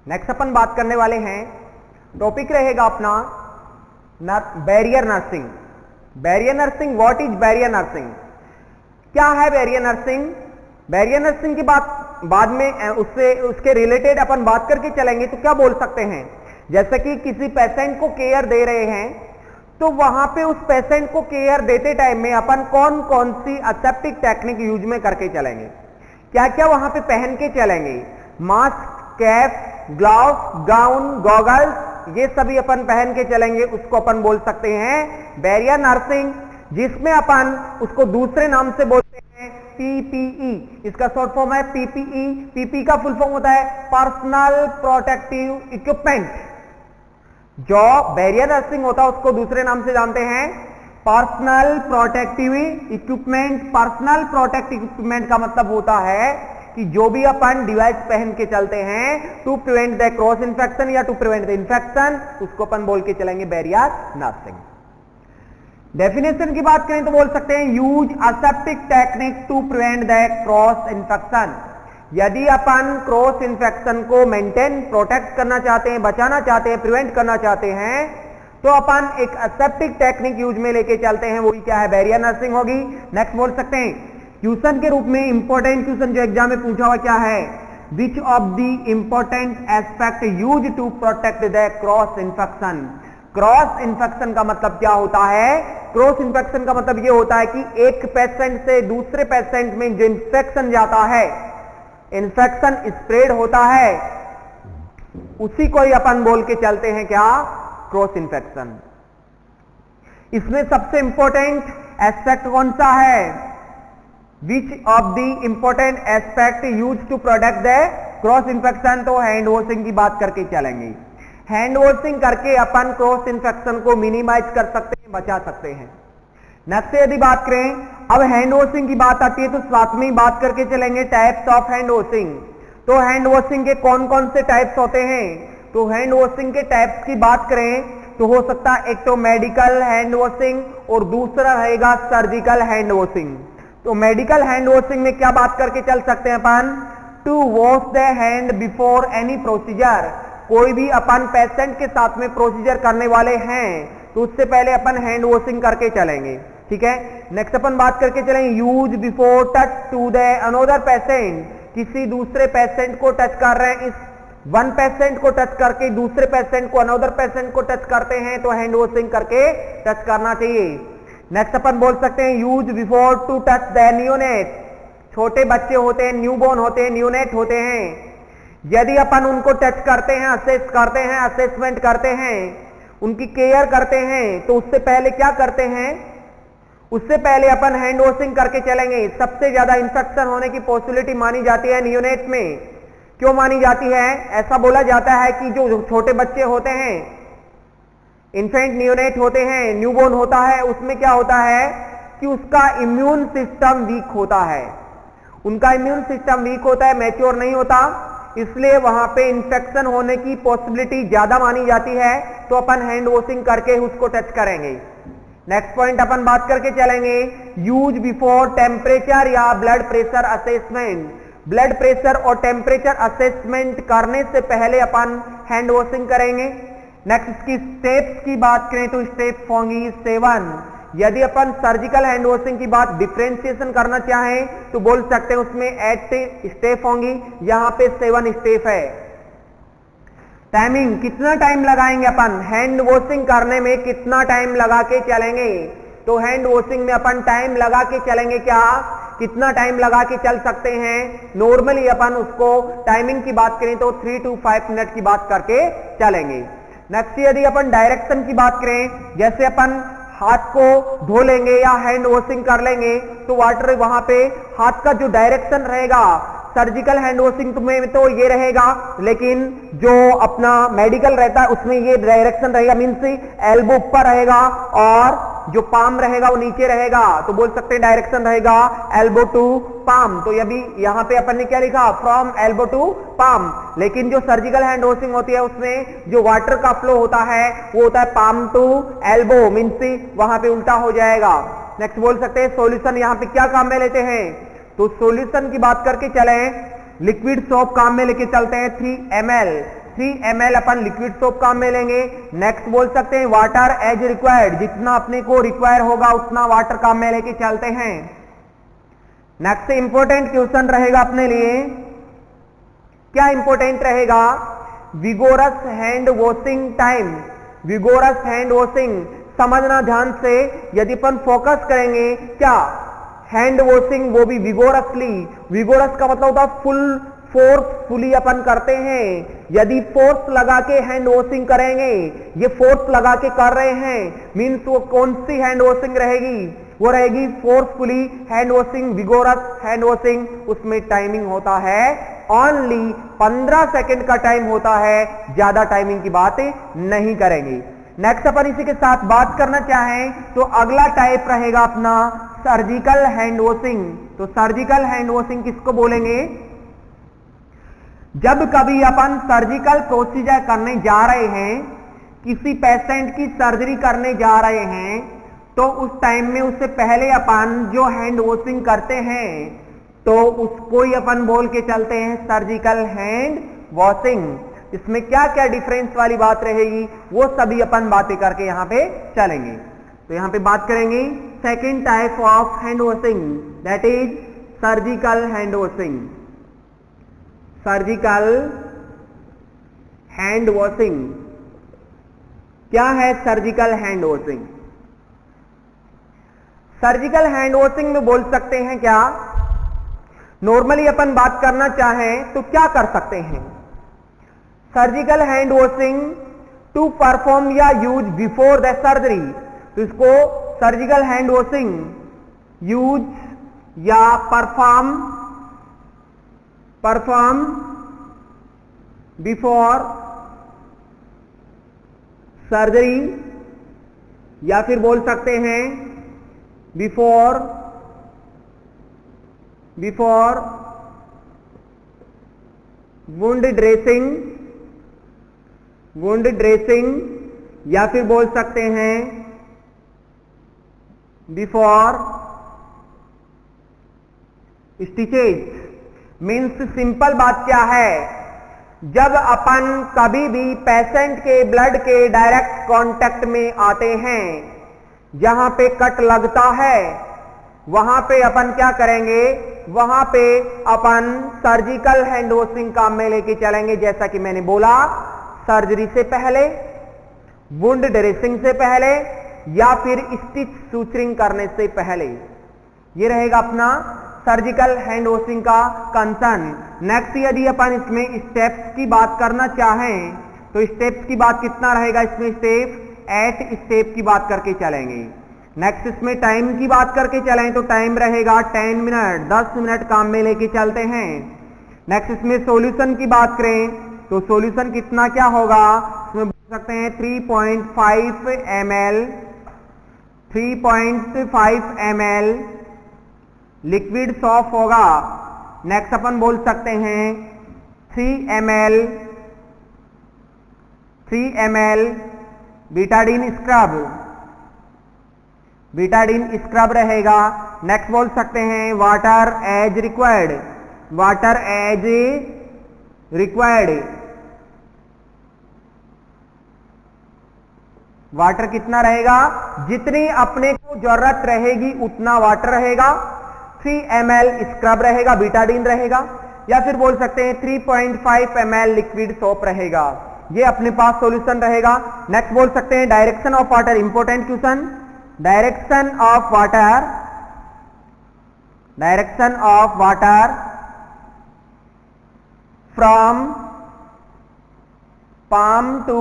Next अपन बात करने वाले हैं, टॉपिक रहेगा अपना barrier nursing. Barrier nursing, what is barrier nursing, क्या है बैरियर नर्सिंग? बैरियर नर्सिंग की बात बाद में उसके रिलेटेड अपन बात करके चलेंगे। तो क्या बोल सकते हैं, जैसे कि किसी पेशेंट को केयर दे रहे हैं, तो वहां पे उस पेशेंट को केयर देते टाइम में अपन कौन कौन सी एसेप्टिक टेक्निक यूज में करके चलेंगे, क्या क्या वहां पे पहन के चलेंगे। Mask, cap, gloves, gown, goggles, ये सभी अपन पहन के चलेंगे। उसको अपन बोल सकते हैं बैरियर नर्सिंग, जिसमें अपन उसको दूसरे नाम से बोलते हैं पीपीई। इसका शॉर्ट फॉर्म है पीपीई। पीपी का फुल फॉर्म होता है पर्सनल प्रोटेक्टिव इक्विपमेंट। जो बैरियर नर्सिंग होता है उसको दूसरे नाम से जानते हैं personal protective equipment. Personal protective equipment का मतलब होता है कि जो भी अपन डिवाइस पहन के चलते हैं to prevent the cross infection या टू प्रिवेंट द इन्फेक्शन, उसको अपन बोल के चलेंगे बैरियर नर्सिंग। डेफिनेशन की बात करें तो बोल सकते हैं use aseptic technique to prevent the cross infection. यदि अपन क्रॉस इन्फेक्शन को मेंटेन, प्रोटेक्ट करना चाहते हैं, बचाना चाहते हैं, प्रिवेंट करना चाहते हैं, तो अपन एक एसेप्टिक टेक्निक यूज में लेके चलते हैं। वही क्या है, बैरियर नर्सिंग होगी। नेक्स्ट बोल सकते हैं क्वेश्चन के रूप में, इंपॉर्टेंट क्वेश्चन जो एग्जाम में पूछा हुआ क्या है, which of the important aspect use to protect the cross infection. Cross infection का मतलब क्या होता है? क्रॉस इन्फेक्शन का मतलब यह होता है कि एक पेशेंट से दूसरे पेशेंट में जो इन्फेक्शन जाता है, इन्फेक्शन स्प्रेड होता है, उसी को ही अपन बोल के चलते हैं क्या, क्रॉस इन्फेक्शन। इसमें सबसे इंपॉर्टेंट एस्पेक्ट कौन सा है, which of the important aspect use to protect the cross infection. तो हैंड वॉशिंग की बात करके चलेंगे। हैंड वॉशिंग करके अपन क्रॉस इन्फेक्शन को मिनिमाइज कर सकते हैं, बचा सकते हैं। नेक्स्ट यदि बात करें, अब हैंड वॉशिंग की बात आती है तो साथ में ही बात करके चलेंगे टाइप्स ऑफ हैंड वॉशिंग। तो हैंड वॉशिंग के कौन कौन से टाइप्स होते हैं? तो हैंड वॉशिंग के टाइप्स की बात करें तो हो सकता है एक तो मेडिकल हैंड वॉशिंग और दूसरा रहेगा सर्जिकल हैंड वॉशिंग। तो मेडिकल हैंड वॉशिंग में क्या बात करके चल सकते हैं अपन, to wash the hand before any procedure. कोई भी अपन पेशेंट के साथ में प्रोसीजर करने वाले हैं तो उससे पहले अपन हैंड वॉशिंग करके चलेंगे, ठीक है। नेक्स्ट अपन बात करके चलेंगे use before touch to the another patient. किसी दूसरे पेशेंट को टच कर रहे हैं, इस वन पेशेंट को टच करके दूसरे पेशेंट को, अनदर पेशेंट को टच करते हैं तो हैंड वॉशिंग करके टच करना चाहिए। नेक्स्ट अपन बोल सकते हैं use before to touch the neonate. छोटे बच्चे होते हैं, न्यूबॉर्न होते हैं, न्यूनेट होते हैं, यदि अपन उनको टच करते हैं, असेस करते हैं, असेसमेंट करते हैं, उनकी केयर करते हैं, तो उससे पहले क्या करते हैं, उससे पहले अपन हैंड वॉशिंग करके चलेंगे। सबसे ज्यादा इंफेक्शन होने की पॉसिबिलिटी मानी जाती है न्यूनेट में। क्यों मानी जाती है? ऐसा बोला जाता है कि जो छोटे बच्चे होते हैं, इन्फेंट न्यूनेट होते हैं, न्यूबॉर्न होता है, उसमें क्या होता है कि उसका इम्यून सिस्टम वीक होता है। उनका इम्यून सिस्टम वीक होता है, मैच्योर नहीं होता, इसलिए वहां पे इंफेक्शन होने की पॉसिबिलिटी ज्यादा मानी जाती है। तो अपन हैंड वॉशिंग करके उसको टच करेंगे। नेक्स्ट पॉइंट अपन बात करके चलेंगे यूज बिफोर टेम्परेचर या blood pressure assessment. Blood pressure और टेम्परेचर असेसमेंट करने से पहले अपन हैंड वॉशिंग करेंगे। नेक्स्ट इसकी स्टेप्स की बात करें तो स्टेप होंगी 7। यदि अपन सर्जिकल हैंड वॉशिंग की बात डिफरेंशिएशन करना चाहें तो बोल सकते हैं उसमें 8 स्टेप होंगी, यहां पे 7 स्टेप है। टाइमिंग, कितना टाइम लगाएंगे अपन हैंड वॉशिंग करने में, कितना टाइम लगा के चलेंगे? तो हैंड वॉशिंग में अपन टाइम लगा के चलेंगे, क्या कितना टाइम लगा के चल सकते हैं? नॉर्मली अपन उसको टाइमिंग की बात करें तो 3 to 5 मिनट की बात करके चलेंगे। नेक्स्ट यदि अपन डायरेक्शन की बात करें, जैसे अपन हाथ को धो लेंगे या हैंड वॉशिंग कर लेंगे तो वाटर वहां पे हाथ का जो डायरेक्शन रहेगा, सर्जिकल हैंड वॉशिंग में तो ये रहेगा, लेकिन जो अपना मेडिकल रहता है उसमें ये डायरेक्शन रहेगा, मीन्स एल्बो ऊपर रहेगा और जो पाम रहेगा वो नीचे रहेगा। तो बोल सकते हैं डायरेक्शन रहेगा एल्बो टू पाम। तो ये भी यहां पे अपन ने क्या लिखा, फ्रॉम एल्बो टू पाम। लेकिन जो सर्जिकल हैंड वॉशिंग होती है उसमें जो वाटर का फ्लो होता है वो होता है पाम टू एल्बो, मीन्स वहां पे उल्टा हो जाएगा। नेक्स्ट बोल सकते हैं सॉल्यूशन, यहां पे क्या काम में लेते हैं? तो सॉल्यूशन की बात करके चलें, लिक्विड सोप काम में लेके चलते हैं 3 ml। 3 ml अपन लिक्विड सोप काम में लेंगे। नेक्स्ट बोल सकते हैं वाटर एज रिक्वायर्ड, जितना अपने को रिक्वायर होगा उतना वाटर काम में लेके चलते हैं। नेक्स्ट इंपॉर्टेंट क्वेश्चन रहेगा अपने लिए, क्या इंपॉर्टेंट रहेगा? Vigorous hand washing time. Vigorous hand washing समझना ध्यान से, यदि अपन फोकस करेंगे क्या हैंड वॉशिंग वो भी विगोरसली। विगोरस का मतलब होता है फुल फोर्सफुली अपन करते हैं। यदि फोर्स लगा के हैंड वॉशिंग करेंगे, ये फोर्स लगा के कर रहे हैं, मीन्स वो कौन सी हैंड वॉशिंग रहेगी? वो रहेगी forcefully hand washing, vigorous hand washing. उसमें टाइमिंग होता है ओनली 15 सेकेंड का टाइम होता है, ज्यादा टाइमिंग की बात नहीं करेंगे। नेक्स्ट अपन इसी के साथ बात करना चाहें तो अगला टाइप रहेगा अपना सर्जिकल हैंड वॉशिंग। तो सर्जिकल हैंड वॉशिंग किसको बोलेंगे? जब कभी अपन सर्जिकल प्रोसीजर करने जा रहे हैं, किसी पेशेंट की सर्जरी करने जा रहे हैं, तो उस टाइम में उससे पहले अपन जो हैंड वॉशिंग करते हैं तो उसको ही अपन बोल के चलते हैं सर्जिकल हैंड वॉशिंग। इसमें क्या क्या डिफरेंस वाली बात रहेगी वो सभी अपन बातें करके यहां पे चलेंगे। तो यहां पे बात करेंगे second type of hand washing, that is surgical hand washing. Surgical hand washing क्या है? Surgical hand washing, surgical hand washing में बोल सकते हैं क्या, नॉर्मली अपन बात करना चाहें तो क्या कर सकते हैं? Surgical hand washing to perform या यूज बिफोर द सर्जरी। तो इसको सर्जिकल हैंड वॉशिंग यूज या परफॉर्म बिफोर सर्जरी, या फिर बोल सकते हैं बिफोर वुंड ड्रेसिंग, या फिर बोल सकते हैं बिफोर स्टिचेज। मीन्स सिंपल बात क्या है, जब अपन कभी भी पेशेंट के ब्लड के डायरेक्ट कांटेक्ट में आते हैं, जहां पे कट लगता है वहां पे अपन क्या करेंगे, वहां पे अपन सर्जिकल हैंड वॉशिंग काम में लेके चलेंगे। जैसा कि मैंने बोला, सर्जरी से पहले, वुंड ड्रेसिंग से पहले, या फिर स्टिच सूचरिंग करने से पहले। ये रहेगा अपना सर्जिकल हैंड वॉशिंग का कंसर्न। नेक्स्ट यदि अपन इसमें स्टेप्स की बात करना चाहें तो स्टेप्स की बात कितना रहेगा इसमें? स्टेप 8 स्टेप की बात करके चलेंगे। नेक्स्ट इसमें टाइम की बात करके चलें तो टाइम रहेगा 10 मिनट, 10 मिनट काम में लेके चलते हैं। नेक्स्ट इसमें सॉल्यूशन की बात करें तो सॉल्यूशन कितना क्या होगा, इसमें बोल सकते हैं 3.5 ml लिक्विड सोप होगा। नेक्स्ट अपन बोल सकते हैं 3 ml बीटाडीन स्क्रब रहेगा। नेक्स्ट बोल सकते हैं वाटर एज रिक्वायर्ड, वाटर कितना रहेगा, जितनी अपने को जरूरत रहेगी उतना वाटर रहेगा। 3 ml स्क्रब रहेगा, बीटाडीन रहेगा, या फिर बोल सकते हैं 3.5 ml लिक्विड सोप रहेगा। ये अपने पास सॉल्यूशन रहेगा। नेक्स्ट बोल सकते हैं direction of water, important question. Direction of water from palm to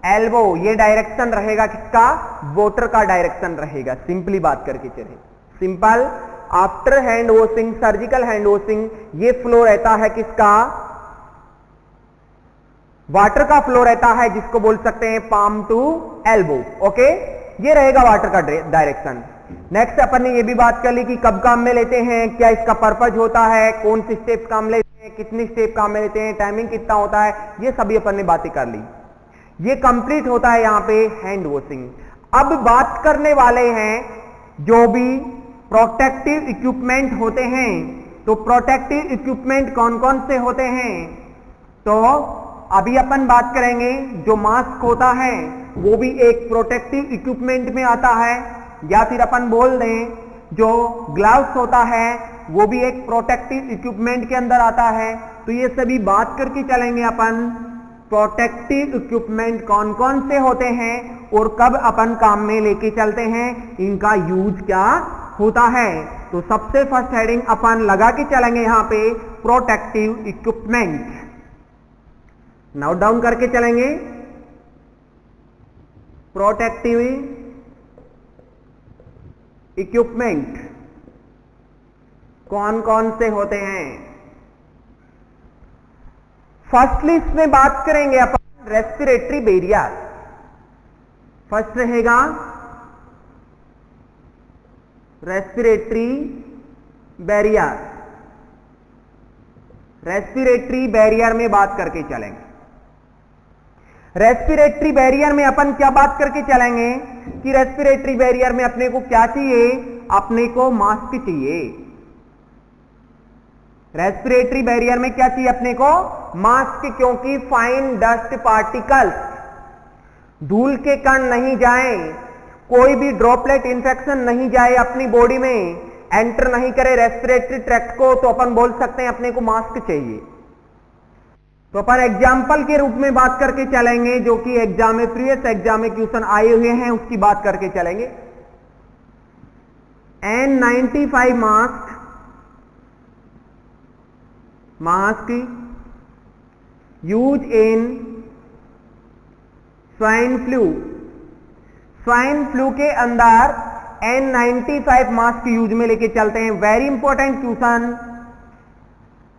elbow, ये डायरेक्शन रहेगा किसका, वाटर का डायरेक्शन रहेगा। सिंपली बात करके चले, simple after hand washing, surgical hand washing, ये फ्लो रहता है किसका, वाटर का फ्लो रहता है, जिसको बोल सकते हैं palm to elbow। ओके, ये रहेगा वाटर का डायरेक्शन। नेक्स्ट अपन ने ये भी बात कर ली कि कब काम में लेते हैं, क्या इसका पर्पज होता है, कौन सी स्टेप काम लेते हैं, कितनी स्टेप काम में लेते हैं, टाइमिंग कितना होता है, ये सभी अपन ने बातें कर ली। ये कंप्लीट होता है यहां पे हैंड वॉशिंग। अब बात करने वाले हैं जो भी प्रोटेक्टिव इक्विपमेंट होते हैं, तो प्रोटेक्टिव इक्विपमेंट कौन कौन से होते हैं? तो अभी अपन बात करेंगे जो मास्क होता है वो भी एक प्रोटेक्टिव इक्विपमेंट में आता है, या फिर अपन बोल दें जो ग्लव्स होता है वो भी एक प्रोटेक्टिव इक्विपमेंट के अंदर आता है। तो ये सभी बात करके चलेंगे अपन प्रोटेक्टिव इक्विपमेंट कौन कौन से होते हैं और कब अपन काम में लेके चलते हैं, इनका यूज क्या होता है। तो सबसे फर्स्ट हेडिंग अपन लगा के चलेंगे यहां पे प्रोटेक्टिव इक्विपमेंट, नोट डाउन करके चलेंगे। प्रोटेक्टिव इक्विपमेंट कौन कौन से होते हैं? फर्स्ट लिस्ट में बात करेंगे अपन रेस्पिरेटरी बैरियर। फर्स्ट रहेगा रेस्पिरेटरी बैरियर। रेस्पिरेटरी बैरियर में बात करके चलेंगे। रेस्पिरेटरी बैरियर में अपन क्या बात करके चलेंगे कि रेस्पिरेटरी बैरियर में अपने को क्या चाहिए? अपने को मास्क चाहिए। रेस्पिरेटरी बैरियर में क्या चाहिए अपने को? मास्क, क्योंकि फाइन डस्ट पार्टिकल्स, धूल के कण नहीं जाएं, कोई भी ड्रॉपलेट इंफेक्शन नहीं जाए अपनी बॉडी में, एंटर नहीं करे रेस्पिरेटरी ट्रैक्ट को, तो अपन बोल सकते हैं अपने को मास्क चाहिए। तो अपन एग्जाम्पल के रूप में बात करके चलेंगे जो कि एग्जाम में, प्रीवियस एग्जाम में क्वेश्चन आए हुए हैं, उसकी बात करके चलेंगे। N95 mask, mask use in swine flu. Swine flu के अंदर N95 मास्क यूज में लेके चलते हैं। वेरी इंपॉर्टेंट क्वेश्चन,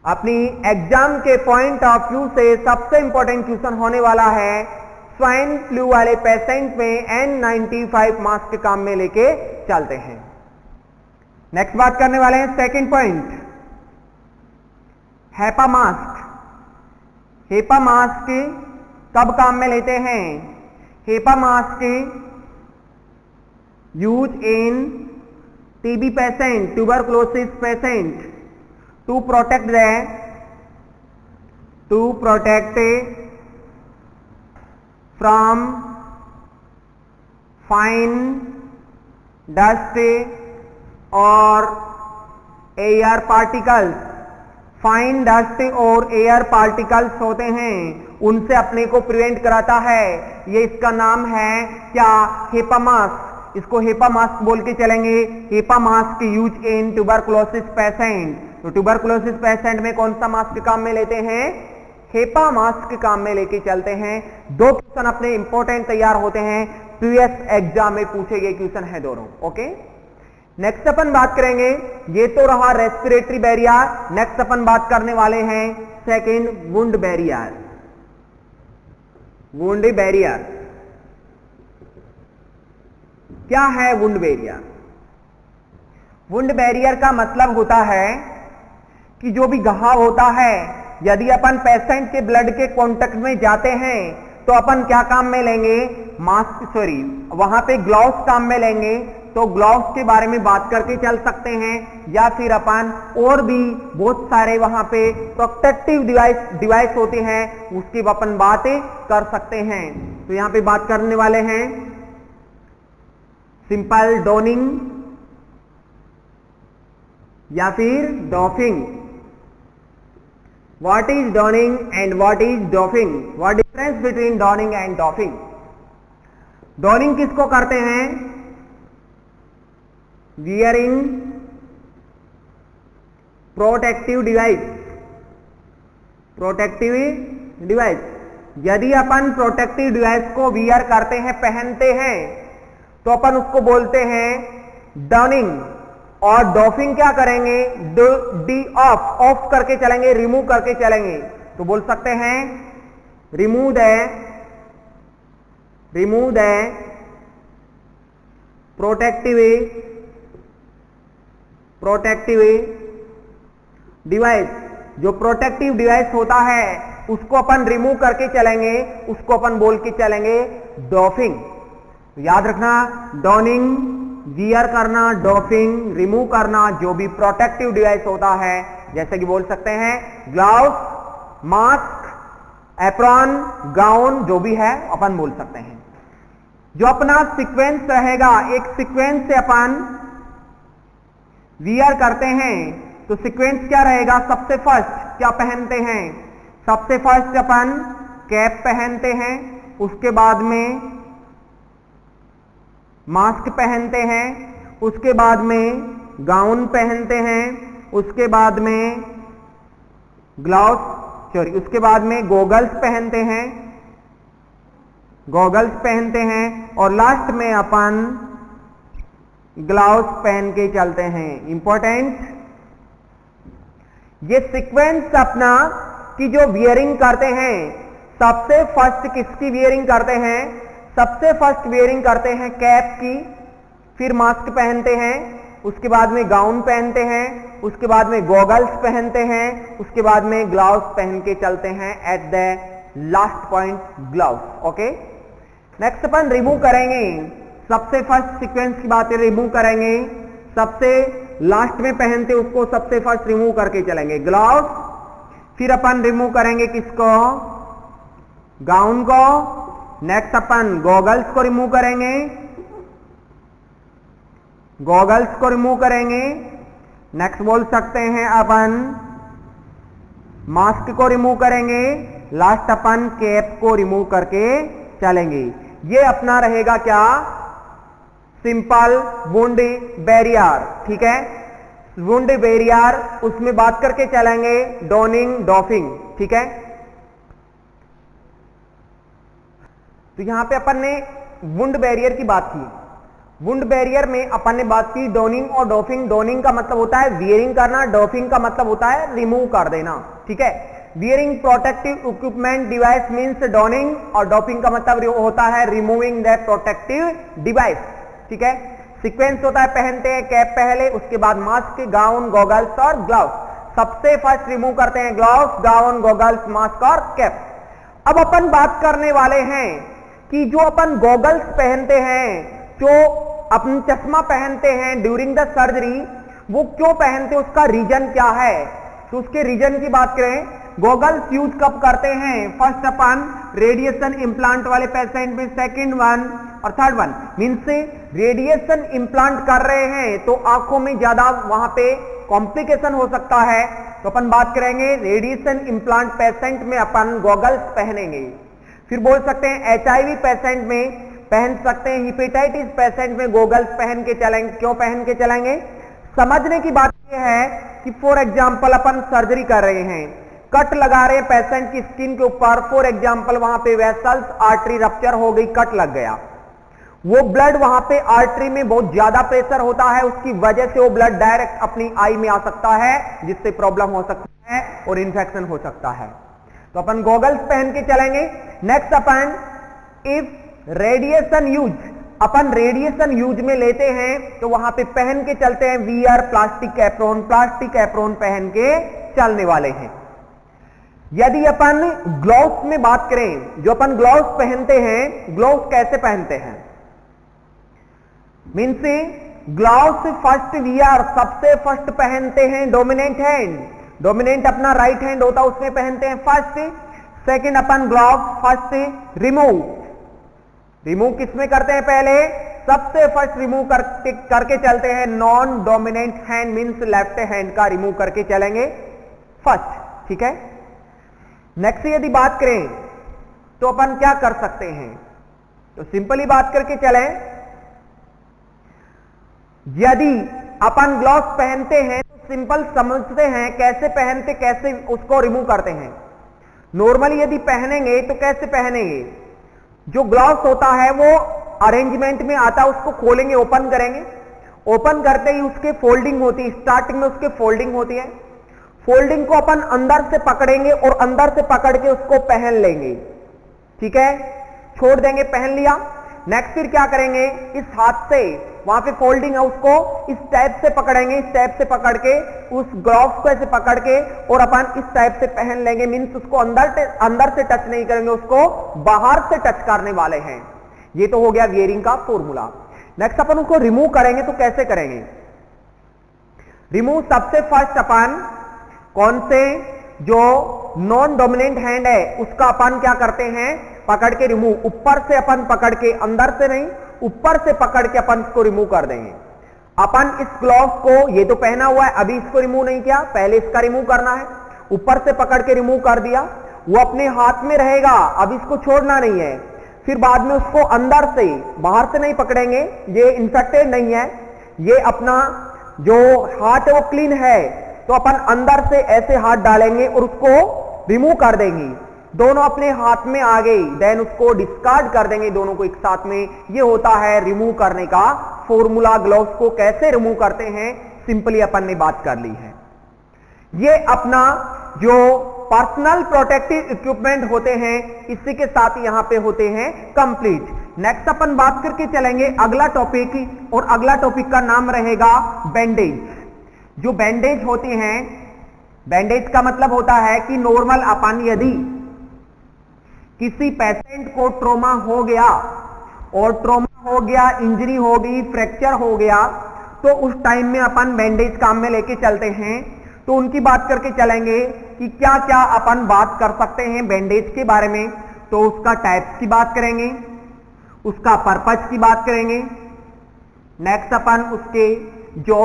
अपनी एग्जाम के पॉइंट ऑफ व्यू से सबसे इंपॉर्टेंट क्वेश्चन होने वाला है। स्वाइन फ्लू वाले पेशेंट में N95 मास्क काम में लेके चलते हैं। नेक्स्ट बात करने वाले हैं second point, HEPA mask. HEPA mask कब काम में लेते हैं? HEPA mask use in TB patient, tuberculosis patient, to protect from fine dust और एयर पार्टिकल्स। फाइन डस्ट और एयर पार्टिकल्स होते हैं, उनसे अपने को प्रिवेंट कराता है। ये इसका नाम है क्या? HEPA mask. इसको हेपा मास्क बोल के चलेंगे। HEPA mask use in tuberculosis patient. तो ट्यूबरकुलोसिस पेशेंट में कौन सा मास्क काम में लेते हैं? हेपा मास्क काम में लेके चलते हैं। दो क्वेश्चन अपने इंपॉर्टेंट तैयार होते हैं, प्रीवियस एग्जाम में पूछे गए क्वेश्चन है दोनों। ओके, नेक्स्ट अपन बात करेंगे, ये तो रहा रेस्पिरेटरी बैरियर। नेक्स्ट अपन बात करने वाले हैं second, wound barrier. Wound barrier क्या है? वुंड बैरियर, वुंड बैरियर का मतलब होता है कि जो भी घाव होता है, यदि अपन पेशेंट के ब्लड के कांटेक्ट में जाते हैं तो अपन क्या काम में लेंगे? मास्क, सॉरी वहां पे ग्लव्स काम में लेंगे। तो ग्लव्स के बारे में बात करके चल सकते हैं, या फिर अपन और भी बहुत सारे वहां पे प्रोटेक्टिव डिवाइस होते हैं, उसकी अपन बातें कर सकते हैं। तो यहां पे बात करने वाले हैं सिंपल डोनिंग या फिर doffing. What is dawning and what is doffing? What difference between dawning and doffing? Dawning किसको करते हैं? Wearing protective device. Protective device, यदि अपन प्रोटेक्टिव डिवाइस को वियर करते हैं, पहनते हैं, तो अपन उसको बोलते हैं डॉनिंग। और डॉफिंग क्या करेंगे? डी ऑफ करके चलेंगे, रिमूव करके चलेंगे। तो बोल सकते हैं रिमूव द प्रोटेक्टिव डिवाइस। जो प्रोटेक्टिव डिवाइस होता है उसको अपन रिमूव करके चलेंगे, उसको अपन बोल के चलेंगे डॉफिंग। याद रखना, डॉनिंग वियर करना, डॉफिंग रिमूव करना, जो भी प्रोटेक्टिव डिवाइस होता है जैसे कि बोल सकते हैं ग्लव्स, मास्क, एप्रॉन, गाउन, जो भी है अपन बोल सकते हैं। जो अपना सीक्वेंस रहेगा, एक सीक्वेंस से अपन वियर करते हैं, तो सीक्वेंस क्या रहेगा? सबसे फर्स्ट क्या पहनते हैं? सबसे फर्स्ट अपन कैप पहनते हैं, उसके बाद में मास्क पहनते हैं, उसके बाद में गाउन पहनते हैं, उसके बाद में उसके बाद में गॉगल्स पहनते हैं, और लास्ट में अपन ग्लव्स पहन के चलते हैं। इंपॉर्टेंट, ये सीक्वेंस अपना की जो वियरिंग करते हैं, सबसे फर्स्ट किसकी वियरिंग करते हैं? सबसे फर्स्ट वियरिंग करते हैं कैप की, फिर मास्क पहनते हैं, उसके बाद में गाउन पहनते हैं, उसके बाद में गॉगल्स पहनते हैं, उसके बाद में ग्लव्स पहन के चलते हैं। At the last point gloves. Okay, next upon remove करेंगे। सबसे फर्स्ट सीक्वेंस की बातें रिमूव करेंगे, सबसे लास्ट में पहनते उसको सबसे फर्स्ट रिमूव करके चलेंगे ग्लव्स, फिर अपन रिमूव करेंगे किसको? गाउन को। नेक्स्ट अपन गॉगल्स को रिमूव करेंगे, नेक्स्ट बोल सकते हैं अपन मास्क को रिमूव करेंगे, लास्ट अपन कैप को रिमूव करके चलेंगे। ये अपना रहेगा क्या? Simple wound barrier. ठीक है, वुंड बैरियर, उसमें बात करके चलेंगे डॉनिंग, डॉफिंग। ठीक है, तो यहां पे अपन ने वुंड बैरियर की बात की। वुंड बैरियर में अपन ने बात की डॉनिंग और डॉफिंग। डॉनिंग का मतलब होता है वियरिंग करना, डॉफिंग का मतलब होता है रिमूव कर देना। ठीक है, wearing protective equipment device means dawning, और डॉफिंग का मतलब होता है रिमूविंग द प्रोटेक्टिव डिवाइस। ठीक है, सीक्वेंस होता है पहनते हैं कैप पहले, उसके बाद मास्क, गाउन, गॉगल्स और ग्लव्स। सबसे फर्स्ट रिमूव करते हैं ग्लव्स, गाउन, गॉगल्स, मास्क और कैप। अब अपन बात करने वाले हैं कि जो अपन गॉगल्स पहनते हैं, जो अपन चश्मा पहनते हैं ड्यूरिंग द सर्जरी, वो क्यों पहनते हैं, उसका रीजन क्या है? तो उसके रीजन की बात करें, गॉगल्स यूज कब करते हैं? फर्स्ट अपन रेडिएशन इम्प्लांट वाले पेशेंट में, सेकंड वन और third one means radiation implant कर रहे हैं तो आंखों में ज्यादा वहां पे कॉम्प्लिकेशन हो सकता है, तो अपन बात करेंगे रेडिएशन इम्प्लांट पेशेंट में अपन गॉगल्स पहनेंगे। फिर बोल सकते हैं HIV पेशेंट में पहन सकते हैं, हेपेटाइटिस पेशेंट में गॉगल्स पहन के चलेंगे। क्यों पहन के चलेंगे? समझने की बात यह है कि फॉर एग्जांपल अपन सर्जरी कर रहे हैं, कट लगा रहे हैं पेशेंट की स्किन के ऊपर, फॉर एग्जांपल वहां पे वेसल्स, आर्टरी रप्चर हो गई, कट लग गया, वो ब्लड वहां पे आर्टरी में बहुत ज्यादा प्रेशर होता है, उसकी वजह से वो ब्लड डायरेक्ट अपनी आई में आ सकता है, जिससे प्रॉब्लम हो सकती है और इंफेक्शन हो सकता है। तो अपन गॉगल्स पहन के चलेंगे। Next upon if radiation use, upon radiation use में लेते हैं तो वहां पे पहन के चलते हैं वीआर प्लास्टिक एप्रोन पहन के चलने वाले हैं। यदि अपन ग्लव्स में बात करें, जो अपन ग्लव्स पहनते हैं, ग्लव्स कैसे पहनते हैं? मीन्स ग्लव्स फर्स्ट वीआर, सबसे फर्स्ट पहनते हैं डोमिनेंट हैंड, डोमिनेंट अपना राइट हैंड होता है उसमें पहनते हैं फर्स्ट। सेकंड अपन ग्लव्स फर्स्ट रिमूव किसमें करते हैं? पहले सबसे फर्स्ट रिमूव करके चलते हैं non dominant hand means left hand का रिमूव करके चलेंगे फर्स्ट। ठीक है, नेक्स्ट यदि बात करें तो अपन क्या कर सकते हैं? तो सिंपली बात करके चलें, यदि अपन ग्लव्स पहनते हैं तो सिंपल समझते हैं कैसे पहनते, कैसे उसको रिमूव करते हैं। नॉर्मली यदि पहनेंगे तो कैसे पहनेंगे? जो ग्लव्स होता है वो अरेंजमेंट में आता है, उसको खोलेंगे, ओपन करेंगे, ओपन करते ही उसके फोल्डिंग होती है, स्टार्टिंग में उसके फोल्डिंग होती है, फोल्डिंग को अपन अंदर से पकड़ेंगे और अंदर से पकड़ के उसको पहन लेंगे। ठीक है, छोड़ देंगे, पहन लिया। नेक्स्ट फिर क्या करेंगे? इस हाथ से वहां पे फोल्डिंग है उसको इस टाइप से पकड़ेंगे, इस टाइप से पकड़ के उस ग्लव्स को ऐसे पकड़ के और अपन इस टाइप से पहन लेंगे। मींस उसको अंदर से टच नहीं करेंगे, उसको बाहर से टच करने वाले हैं। ये तो हो गया वियरिंग का फॉर्मूला। नेक्स्ट अपन उसको रिमूव करेंगे तो कैसे करेंगे? रिमूव सबसे फर्स्ट अपन कौन से? जो नॉन डोमिनेंट हैंड है उसका अपन क्या करते हैं, पकड़ के रिमूव, ऊपर से अपन पकड़ के, अंदर से नहीं, ऊपर से पकड़ के अपन इसको रिमूव कर देंगे। अपन इस ग्लव्स को, ये तो पहना हुआ है, अभी इसको रिमूव नहीं किया, पहले इसका रिमूव करना है। ऊपर से पकड़ के रिमूव कर दिया, वो अपने हाथ में रहेगा, अब इसको छोड़ना नहीं है। फिर बाद में उसको अंदर से, बाहर से नहीं पकड़ेंगे, ये इंफेक्टेड नहीं है, ये अपना जो हाथ है वो क्लीन है, तो अपन अंदर से ऐसे हाथ डालेंगे और उसको रिमूव कर देंगे। दोनों अपने हाथ में आ गई, देन उसको डिस्कार्ड कर देंगे दोनों को एक साथ में। ये होता है रिमूव करने का फॉर्मूला। ग्लव्स को कैसे रिमूव करते हैं सिंपली अपन ने बात कर ली है। ये अपना जो पर्सनल प्रोटेक्टिव इक्विपमेंट होते हैं इसी के साथ यहां पे होते हैं कंप्लीट। नेक्स्ट अपन बात करके चलेंगे अगला टॉपिक, और अगला टॉपिक का नाम रहेगा बैंडेज। जो बैंडेज होते हैं, बैंडेज का मतलब होता है कि नॉर्मल अपन यदि किसी पेशेंट को ट्रॉमा हो गया, और ट्रॉमा हो गया, इंजरी हो गई, फ्रैक्चर हो गया, तो उस टाइम में अपन बैंडेज काम में लेके चलते हैं। तो उनकी बात करके चलेंगे कि क्या क्या अपन बात कर सकते हैं बैंडेज के बारे में। तो उसका टाइप्स की बात करेंगे, उसका पर्पज की बात करेंगे, नेक्स्ट अपन उसके जो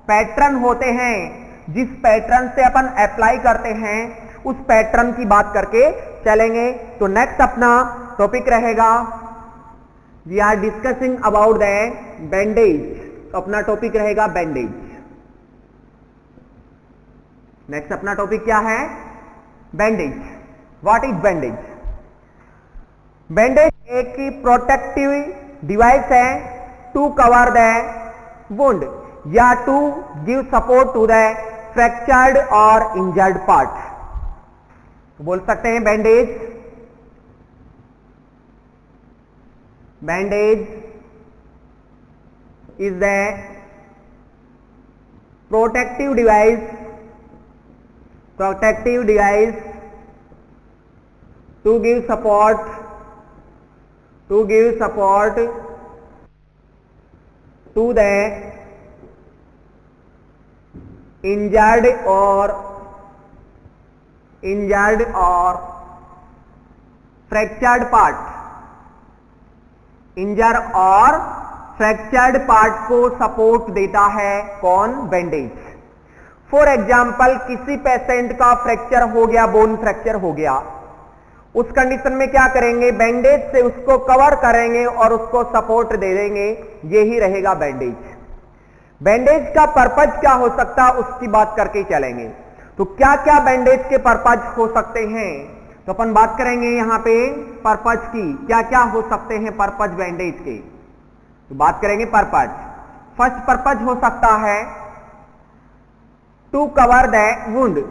पैटर्न होते हैं, जिस पैटर्न से अपन अप्लाई करते हैं, उस पैटर्न की बात करके चलेंगे। तो नेक्स्ट अपना टॉपिक रहेगा, we are discussing about the bandage. अपना टॉपिक रहेगा बैंडेज। नेक्स्ट अपना टॉपिक क्या है? Bandage. What is bandage? Bandage एक प्रोटेक्टिव डिवाइस है टू कवर द वुंड या to give support to the fractured और इंजर्ड पार्ट। बोल सकते हैं bandage, bandage is the protective device, protective device to give support, to give support to the injured और fractured part. Injure और fractured part को support देता है कौन? बैंडेज। फॉर एग्जाम्पल किसी पेशेंट का फ्रैक्चर हो गया, बोन फ्रैक्चर हो गया, उस कंडीशन में क्या करेंगे? बैंडेज से उसको कवर करेंगे और उसको सपोर्ट दे देंगे। यही रहेगा बैंडेज। बैंडेज का पर्पज क्या हो सकता है उसकी बात करके चलेंगे। तो क्या क्या बैंडेज के पर्पज हो सकते हैं, तो अपन बात करेंगे यहां पे पर्पज की, क्या क्या हो सकते हैं पर्पज बैंडेज के। तो बात करेंगे पर्पज। फर्स्ट पर्पज हो सकता है to cover the wound,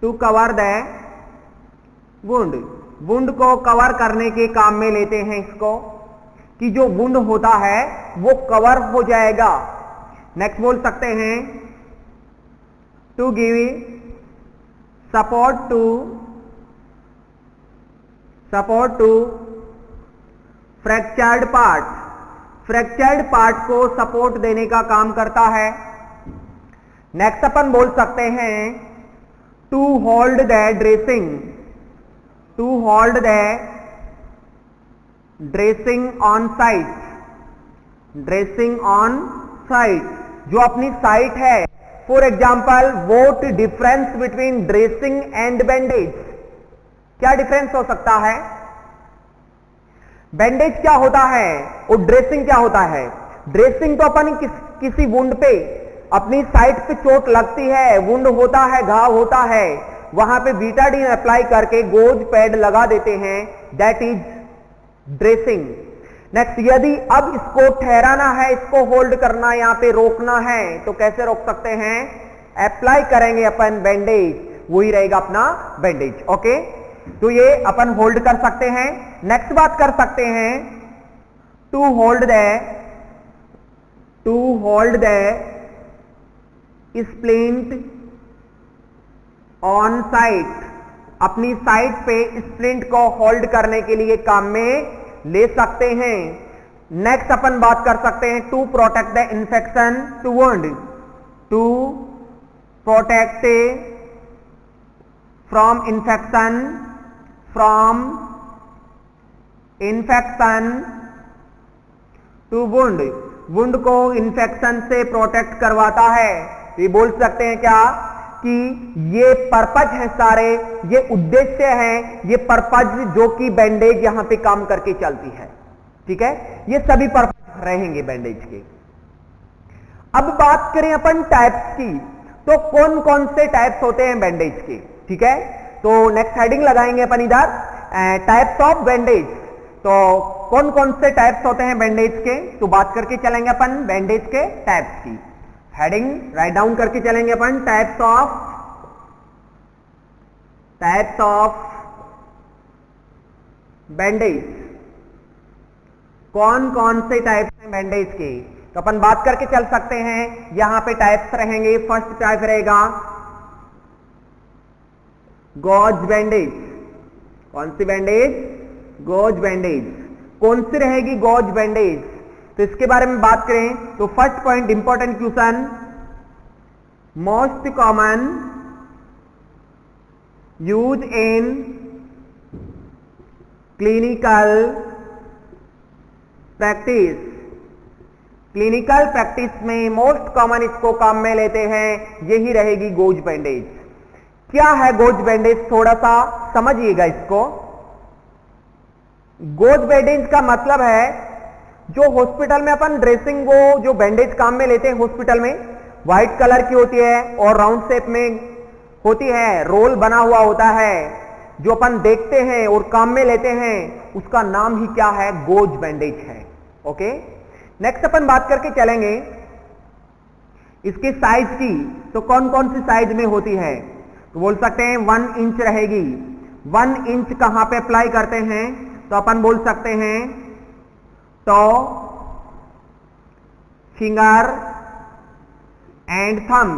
to cover the wound. Wound को कवर करने के काम में लेते हैं इसको, कि जो वुंड होता है वो कवर हो जाएगा। नेक्स्ट बोल सकते हैं to give support to fractured part. Fractured part को सपोर्ट देने का काम करता है। नेक्स्ट अपन बोल सकते हैं to hold the dressing, to hold the dressing on site, dressing on site, जो अपनी साइट है। For example what difference between dressing and bandage? क्या डिफरेंस हो सकता है? बैंडेज क्या होता है और ड्रेसिंग क्या होता है? ड्रेसिंग तो अपन किसी वुंड पे, अपनी साइट पे चोट लगती है, वुंड होता है, घाव होता है, वहां पे बीटाडीन अप्लाई करके गोज पैड लगा देते हैं, दैट इज ड्रेसिंग। नेक्स्ट, यदि अब इसको ठहराना है, इसको होल्ड करना, यहां पे रोकना है, तो कैसे रोक सकते हैं? अप्लाई करेंगे अपन बैंडेज, वही रहेगा अपना बैंडेज। ओके, तो ये अपन होल्ड कर सकते हैं। नेक्स्ट बात कर सकते हैं to hold the splint on site. अपनी साइट पे स्प्लिंट को होल्ड करने के लिए काम में ले सकते हैं। नेक्स्ट अपन बात कर सकते हैं to protect the infection to wound, to protect from infection, to wound, wound को इन्फेक्शन से प्रोटेक्ट करवाता है। ये बोल सकते हैं क्या कि ये पर्पज है सारे, ये उद्देश्य हैं, ये पर्पज जो कि बैंडेज यहां पे काम करके चलती है। ठीक है, ये सभी पर्पज रहेंगे बैंडेज के। अब बात करें अपन टाइप्स की, तो कौन कौन से टाइप्स होते हैं बैंडेज के। ठीक है, तो नेक्स्ट हेडिंग लगाएंगे अपन इधर, टाइप्स ऑफ बैंडेज। तो कौन कौन से टाइप्स होते हैं बैंडेज के, तो बात करके चलेंगे अपन बैंडेज के टाइप्स की। हेडिंग राइट डाउन करके चलेंगे अपन, टाइप्स ऑफ बैंडेज। कौन कौन से टाइप्स हैं बैंडेज के, तो अपन बात करके चल सकते हैं। यहां पे टाइप्स रहेंगे। फर्स्ट टाइप रहेगा गॉज बैंडेज। कौन सी बैंडेज, गॉज बैंडेज। कौन सी रहेगी गॉज बैंडेज, तो इसके बारे में बात करें तो first point important question, most common use in clinical practice. Clinical practice में मोस्ट कॉमन इसको काम में लेते हैं, यही रहेगी गॉज बैंडेज। क्या है गॉज बैंडेज, थोड़ा सा समझिएगा इसको। गॉज बैंडेज का मतलब है जो हॉस्पिटल में अपन ड्रेसिंग को जो बैंडेज काम में लेते हैं हॉस्पिटल में, व्हाइट कलर की होती है और राउंड शेप में होती है, रोल बना हुआ होता है, जो अपन देखते हैं और काम में लेते हैं, उसका नाम ही क्या है, गॉज बैंडेज है। ओके, नेक्स्ट अपन बात करके चलेंगे इसकी साइज की, तो कौन कौन सी साइज में होती है, तो बोल सकते हैं 1 इंच रहेगी। 1 इंच कहां पे अप्लाई करते हैं, तो अपन बोल सकते हैं toe, finger and thumb.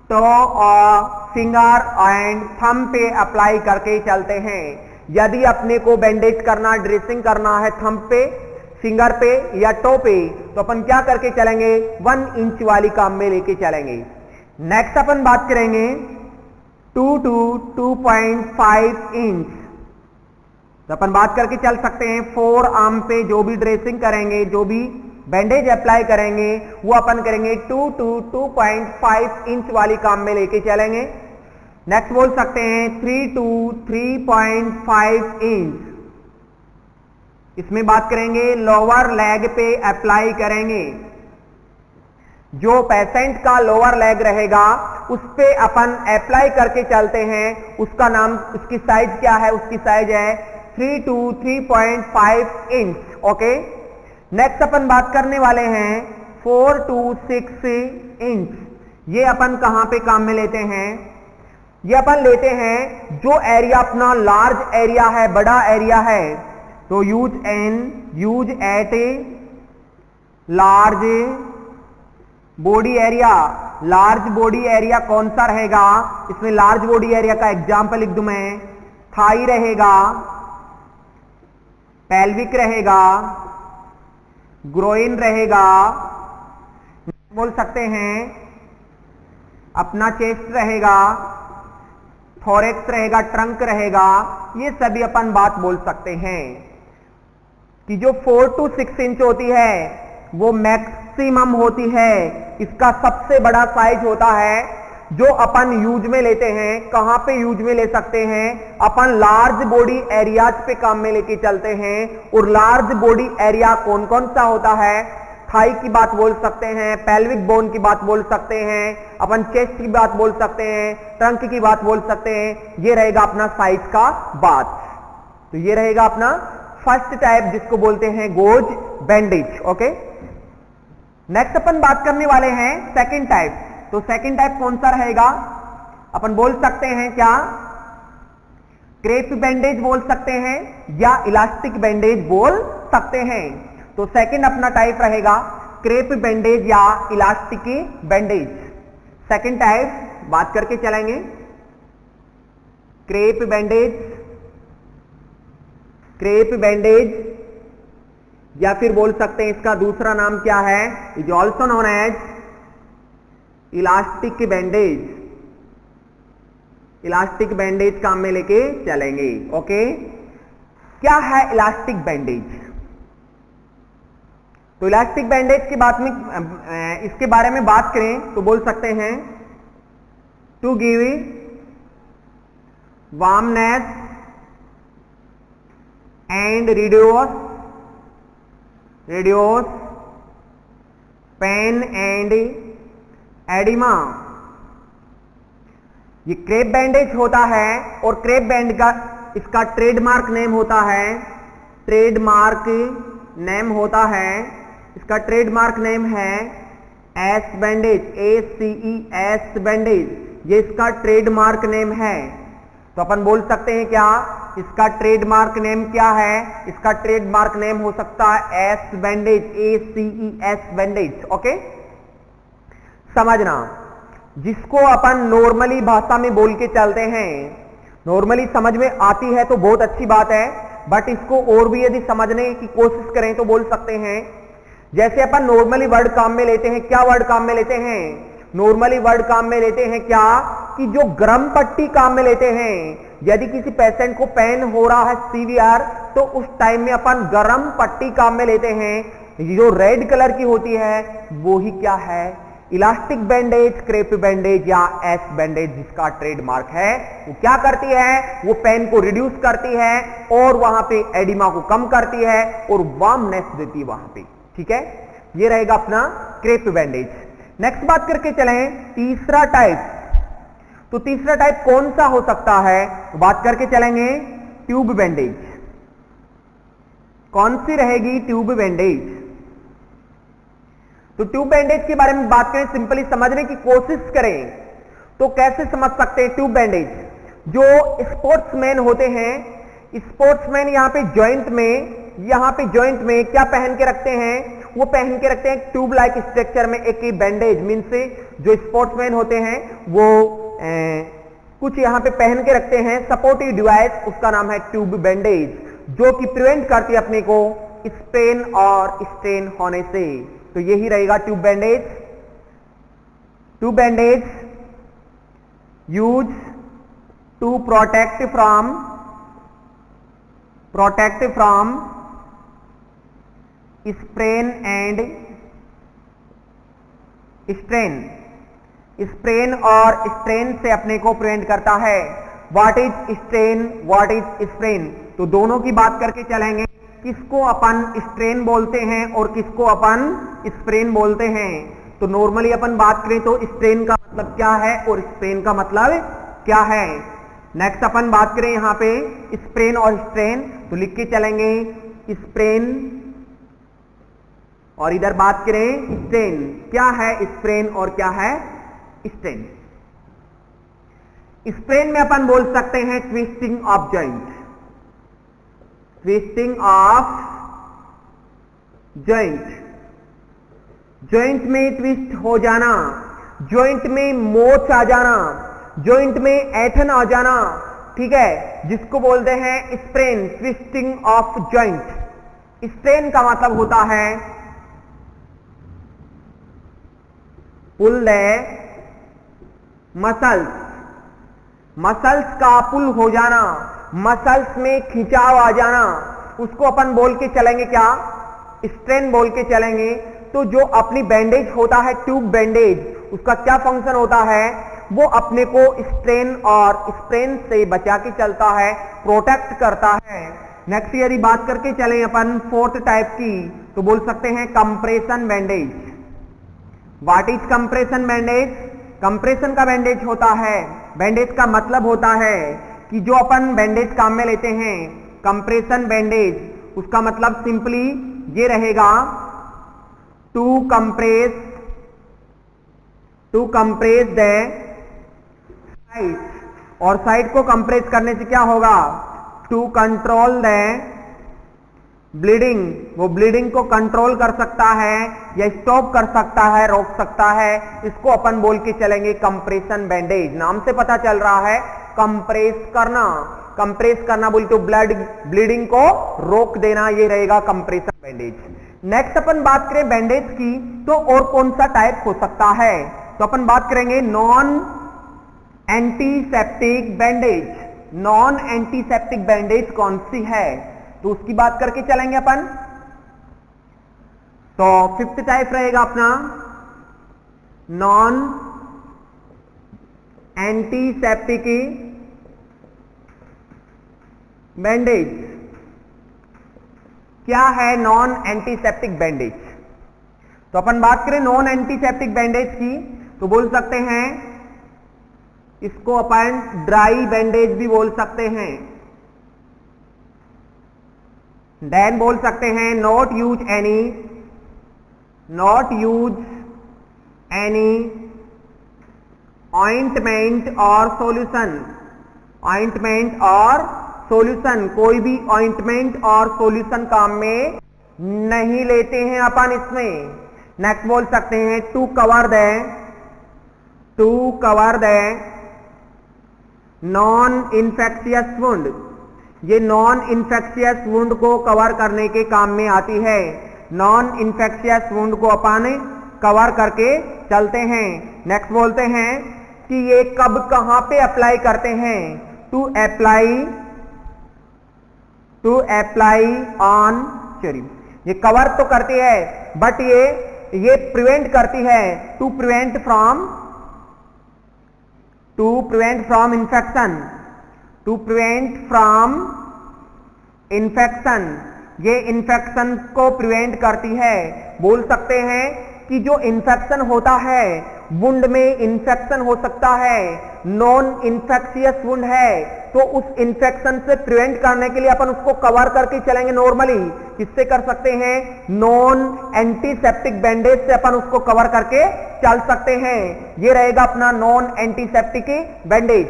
Toe और फिंगर एंड थंब पे अप्लाई करके चलते हैं। यदि अपने को बैंडेज करना, ड्रेसिंग करना है थंब पे, फिंगर पे या टो पे, तो अपन क्या करके चलेंगे, 1 इंच वाली काम में लेके चलेंगे। नेक्स्ट अपन बात करेंगे 2 to 2.5 इंच, तो अपन बात करके चल सकते हैं 4 आर्म पे जो भी ड्रेसिंग करेंगे, जो भी बैंडेज अप्लाई करेंगे, वो अपन करेंगे 2 to 2.5 इंच वाली काम में लेके चलेंगे। नेक्स्ट बोल सकते हैं 3 to 3.5 इंच, इसमें बात करेंगे लोअर लेग पे अप्लाई करेंगे। जो पेशेंट का लोअर लेग रहेगा उस पे अपन अप्लाई करके चलते हैं, उसका नाम, उसकी साइज क्या है, उसकी साइज है 3 to 3.5 इंच। ओके, नेक्स्ट अपन बात करने वाले हैं 4 to 6 इंच। ये अपन कहां पे काम में लेते हैं, ये अपन लेते हैं जो एरिया अपना लार्ज एरिया है, बड़ा एरिया है, तो use at large body area. Large body area कौन सा रहेगा, इसमें लार्ज बॉडी एरिया का एग्जांपल लिख दूं मैं, थाई रहेगा, पेल्विक रहेगा, ग्रोइन रहेगा, बोल सकते हैं अपना चेस्ट रहेगा, थोरेक्स रहेगा, ट्रंक रहेगा। ये सभी अपन बात बोल सकते हैं कि जो 4 to 6 इंच होती है वो मैक्सिमम होती है, इसका सबसे बड़ा साइज होता है जो अपन यूज में लेते हैं। कहां पे यूज में ले सकते हैं, अपन लार्ज बॉडी एरियाज पे काम में लेके चलते हैं। और लार्ज बॉडी एरिया कौन कौन सा होता है, थाई की बात बोल सकते हैं, पेल्विक बोन की बात बोल सकते हैं, अपन चेस्ट की बात बोल सकते हैं, ट्रंक की बात बोल सकते हैं। ये रहेगा अपना साइज का बात। तो ये रहेगा अपना फर्स्ट टाइप जिसको बोलते हैं गॉज बैंडेज। ओके, नेक्स्ट अपन बात करने वाले हैं सेकंड टाइप। तो सेकंड टाइप कौन सा रहेगा, अपन बोल सकते हैं क्या, क्रेप बैंडेज बोल सकते हैं या इलास्टिक बैंडेज बोल सकते हैं। तो सेकंड अपना टाइप रहेगा क्रेप बैंडेज या इलास्टिक बैंडेज। सेकंड टाइप बात करके चलेंगे, क्रेप बैंडेज, क्रेप बैंडेज, या फिर बोल सकते हैं इसका दूसरा नाम क्या है, is also known as elastic bandage. Elastic bandage काम में लेके चलेंगे। ओके, क्या है इलास्टिक बैंडेज? तो इलास्टिक बैंडेज की बात में इसके बारे में बात करें तो बोल सकते हैं to give warmness and reduce pain and oedema. ये क्रेप बैंडेज होता है और क्रेप बैंड का इसका ट्रेडमार्क नेम होता है, इसका ट्रेडमार्क नेम है एस बैंडेज, ACE बैंडेज, ये इसका ट्रेडमार्क नेम है। तो अपन बोल सकते हैं क्या, इसका ट्रेडमार्क नेम क्या है? इसका ट्रेडमार्क नेम हो सकता है S bandage, ACE bandage. Okay, समझना, जिसको अपन नॉर्मली भाषा में बोल के चलते हैं, नॉर्मली समझ में आती है तो बहुत अच्छी बात है, बट इसको और भी यदि समझने की कोशिश करें तो बोल सकते हैं, जैसे अपन नॉर्मली वर्ड काम में लेते हैं, क्या वर्ड काम में लेते हैं? नॉर्मली वर्ड काम में लेते हैं क्या, कि जो गर्म पट्टी काम में लेते हैं। यदि किसी पेशेंट को पेन हो रहा है सीवियर, तो उस टाइम में अपन गर्म पट्टी काम में लेते हैं, जो रेड कलर की होती है वो ही क्या है? इलास्टिक बैंडेज, क्रेप बैंडेज या एस बैंडेज, जिसका ट्रेडमार्क है। वो क्या करती है? वो पेन को रिड्यूस करती है और वहां पे एडिमा को कम करती है और वार्मनेस देती है वहां पे। ठीक है, ये रहेगा अपना क्रेप बैंडेज। नेक्स्ट बात करके चलें तीसरा टाइप। तो तीसरा टाइप कौन सा हो सकता है? तो बात करके चलेंगे ट्यूब बैंडेज। कौन सी रहेगी? Tube bandage. तो ट्यूब बैंडेज के बारे में बात करें, सिंपली समझने की कोशिश करें तो कैसे समझ सकते हैं ट्यूब बैंडेज? जो स्पोर्ट्समैन होते हैं, स्पोर्ट्समैन यहां पे जॉइंट में क्या पहन के रखते हैं? वो पहन के रखते हैं ट्यूब लाइक स्ट्रक्चर में एक बैंडेज। मीन से जो स्पोर्ट्समैन होते हैं वो कुछ यहां पे पहन के रखते हैं सपोर्टिव डिवाइस, उसका नाम है ट्यूब बैंडेज, जो कि प्रिवेंट करती है अपने को स्पेन और स्ट्रेन होने से। तो यही रहेगा tube bandage. Tube bandage use to protect from sprain and sprain और स्ट्रेन से अपने को प्रिवेंट करता है। What is strain, what is sprain? तो दोनों की बात करके चलेंगे, किसको अपन स्ट्रेन बोलते हैं और किसको अपन स्प्रेन बोलते हैं। तो नॉर्मली अपन बात करें तो स्ट्रेन का मतलब क्या है और स्प्रेन का मतलब क्या है। नेक्स्ट अपन बात करें यहां पे स्प्रेन और स्ट्रेन, तो लिख के चलेंगे स्प्रेन, और इधर बात करें स्ट्रेन। क्या है स्प्रेन और क्या है स्ट्रेन? स्प्रेन में अपन बोल सकते हैं ट्विस्टिंग ऑफ जॉइंट, जॉइंट में ट्विस्ट हो जाना, जॉइंट में मोच आ जाना, जॉइंट में ऐठन आ जाना। ठीक है, जिसको बोलते हैं sprain, twisting of joint. Strain का मतलब होता है पुल द मसल्स का पुल हो जाना, मसल्स में खिंचाव आ जाना, उसको अपन बोल के चलेंगे क्या? स्ट्रेन बोल के चलेंगे। तो जो अपनी बैंडेज होता है ट्यूब बैंडेज, उसका क्या फंक्शन होता है? वो अपने को स्ट्रेन और स्प्रेन से बचा के चलता है, प्रोटेक्ट करता है। नेक्स्ट यदि बात करके चलें अपन फोर्थ टाइप की, तो बोल सकते हैं compression bandage. What is compression bandage? Compression का बैंडेज होता है, बैंडेज का मतलब होता है कि जो अपन बैंडेज काम में लेते हैं, कंप्रेशन बैंडेज, उसका मतलब सिंपली ये रहेगा टू कंप्रेस द साइड, और साइड को कंप्रेस करने से क्या होगा? टू कंट्रोल द ब्लीडिंग, वो ब्लीडिंग को कंट्रोल कर सकता है या स्टॉप कर सकता है, रोक सकता है। इसको अपन बोल के चलेंगे कंप्रेशन बैंडेज। नाम से पता चल रहा है कंप्रेस करना बोल तो ब्लीडिंग को रोक देना, ये रहेगा कंप्रेशन बैंडेज। नेक्स्ट अपन बात करें बैंडेज की, तो और कौन सा टाइप हो सकता है? तो अपन बात करेंगे non antiseptic bandage, non antiseptic bandage कौन सी है, तो उसकी बात करके चलेंगे अपन। तो फिफ्थ टाइप रहेगा अपना नॉन एंटीसेप्टिक बैंडेज। क्या है नॉन एंटीसेप्टिक बैंडेज? तो अपन बात करें नॉन एंटीसेप्टिक बैंडेज की तो बोल सकते हैं इसको अपन ड्राई बैंडेज भी बोल सकते हैं। देन बोल सकते हैं नॉट यूज एनी ऑइंटमेंट और सॉल्यूशन, ऑइंटमेंट और सॉल्यूशन, कोई भी ऑइंटमेंट और सॉल्यूशन काम में नहीं लेते हैं अपन इसमें। नेक्स्ट बोल सकते हैं to cover the non infectious wound, ये नॉन इन्फेक्शियस वुंड को कवर करने के काम में आती है। नॉन इन्फेक्शियस वुंड को अपन कवर करके चलते हैं। नेक्स्ट बोलते हैं कि ये कब कहां पे अप्लाई करते हैं, टू अप्लाई ऑन चेरी। ये कवर तो करती है बट ये प्रिवेंट करती है, टू प्रिवेंट फ्रॉम इन्फेक्शन, ये इन्फेक्शन को प्रिवेंट करती है। बोल सकते हैं कि जो इन्फेक्शन होता है, वुंड में इन्फेक्शन हो सकता है, नॉन इन्फेक्शियस वुंड है, तो उस इन्फेक्शन से प्रिवेंट करने के लिए अपन उसको कवर करके चलेंगे। नॉर्मली किससे कर सकते हैं, नॉन एंटीसेप्टिक बैंडेज से अपन उसको कवर करके चल सकते हैं। ये रहेगा अपना नॉन एंटीसेप्टिक बैंडेज।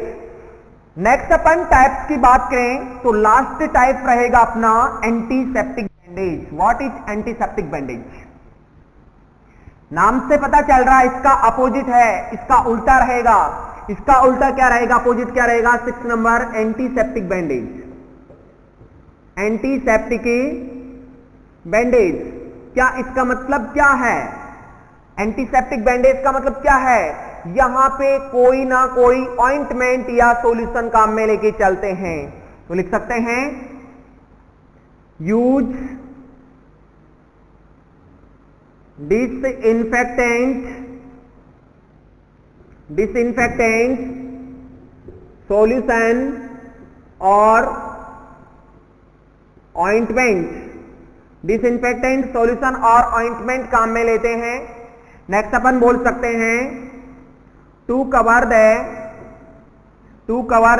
नेक्स्ट अपन टाइप्स की बात करें तो लास्ट टाइप रहेगा अपना antiseptic bandage. What is antiseptic bandage? नाम से पता चल रहा है इसका अपोजिट है, इसका उल्टा रहेगा। इसका उल्टा क्या रहेगा, अपोजिट क्या रहेगा? 6 number antiseptic bandage. Antiseptic bandage क्या इसका मतलब क्या है? एंटीसेप्टिक बैंडेज का मतलब क्या है? यहां पे कोई ना कोई ऑइंटमेंट या सॉल्यूशन काम में लेके चलते हैं। तो लिख सकते हैं यूज डिसइंफेक्टेंट सॉल्यूशन और ऑइंटमेंट, डिसइंफेक्टेंट सॉल्यूशन और ऑइंटमेंट काम में लेते हैं। नेक्स्ट अपन बोल सकते हैं to cover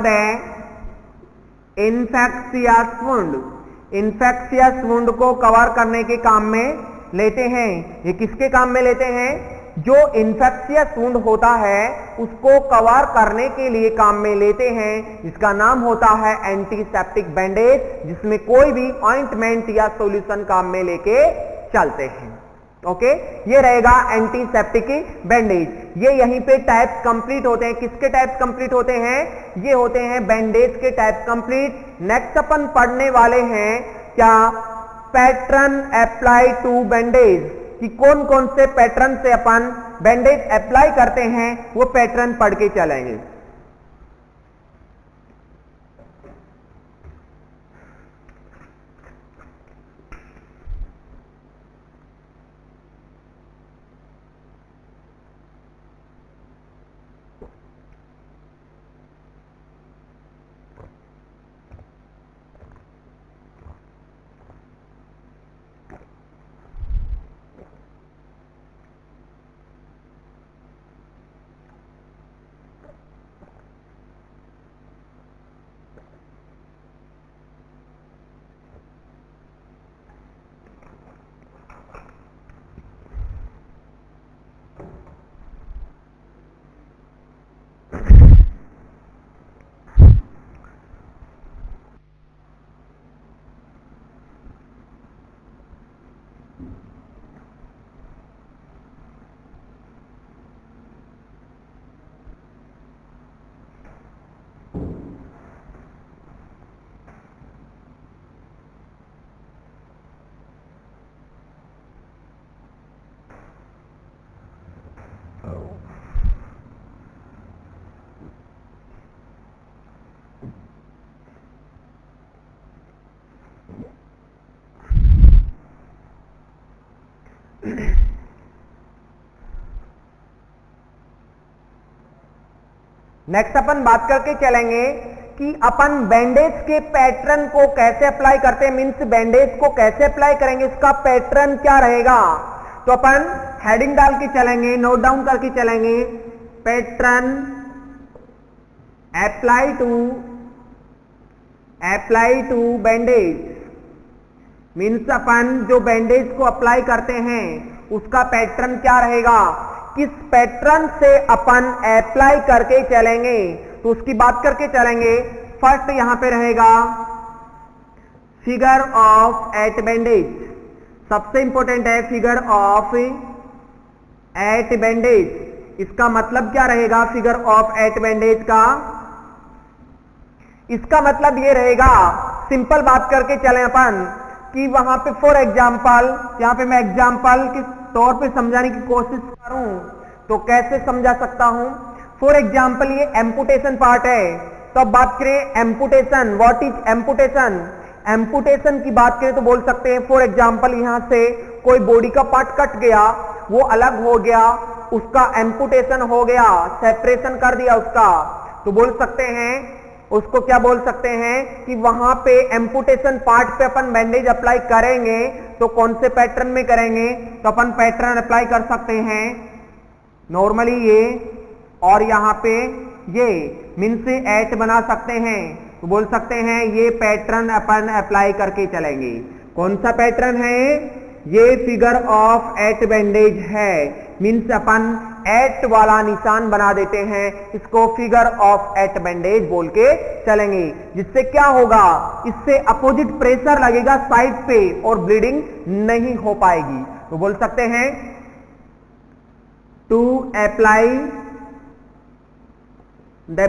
the infectious wound, infectious wound को कवर करने के काम में लेते हैं। ये किसके काम में लेते हैं? जो इन्फेक्शियस वुंड होता है उसको कवर करने के लिए काम में लेते हैं, जिसका नाम होता है एंटीसेप्टिक बैंडेज, जिसमें कोई भी ऑइंटमेंट या सॉल्यूशन काम में लेके चलते हैं। ओके, ये रहेगा एंटीसेप्टिक बैंडेज। ये यहीं पे टाइप्स कंप्लीट होते हैं। किसके टाइप्स कंप्लीट होते हैं? ये होते हैं बैंडेज के टाइप्स कंप्लीट। नेक्स्ट अपन पढ़ने वाले हैं क्या, पैटर्न अप्लाई टू बैंडेज, कि कौन कौन से पैटर्न से अपन बैंडेज अप्लाई करते हैं, वो पैटर्न पढ़ के चलेंगे। नेक्स्ट अपन बात करके चलेंगे कि अपन बैंडेज के पैटर्न को कैसे अप्लाई करते हैं, मींस बैंडेज को कैसे अप्लाई करेंगे, इसका पैटर्न क्या रहेगा। तो अपन हेडिंग डाल के चलेंगे, नोट डाउन करके चलेंगे, pattern apply to bandage, means अपन जो बैंडेज को अप्लाई करते हैं उसका पैटर्न क्या रहेगा, किस पैटर्न से अपन अप्लाई करके चलेंगे, तो उसकी बात करके चलेंगे। फर्स्ट यहां पे रहेगा फिगर ऑफ एट बैंडेज, सबसे इंपॉर्टेंट है फिगर ऑफ एट बैंडेज। इसका मतलब क्या रहेगा फिगर ऑफ एट बैंडेज का, इसका मतलब ये रहेगा, सिंपल बात करके चलें अपन कि वहां पे फॉर एग्जाम्पल, यहां पे मैं एग्जाम्पल के तौर पे समझाने की कोशिश करूं तो कैसे समझा सकता हूं। फॉर एग्जाम्पल ये एम्पुटेशन पार्ट है, तो अब बात करें amputation, what is amputation. Amputation की बात करें तो बोल सकते हैं फॉर एग्जाम्पल यहां से कोई बॉडी का पार्ट कट गया, वो अलग हो गया, उसका एम्पुटेशन हो गया, सेपरेशन कर दिया उसका, तो बोल सकते हैं उसको क्या बोल सकते हैं कि वहां पे एम्पुटेशन पार्ट पे अपन बैंडेज अप्लाई करेंगे तो कौन से पैटर्न में करेंगे, तो अपन पैटर्न अप्लाई कर सकते हैं नॉर्मली ये, और यहां पे ये मीन से एट बना सकते हैं, तो बोल सकते हैं ये पैटर्न अपन अप्लाई करके चलेंगे। कौन सा पैटर्न है ये, फिगर ऑफ एट बैंडेज है, मीन्स अपन एट वाला निशान बना देते हैं, इसको फिगर ऑफ एट बैंडेज बोल के चलेंगे। जिससे क्या होगा, इससे अपोजिट प्रेशर लगेगा साइड पे और ब्लीडिंग नहीं हो पाएगी, तो बोल सकते हैं to apply the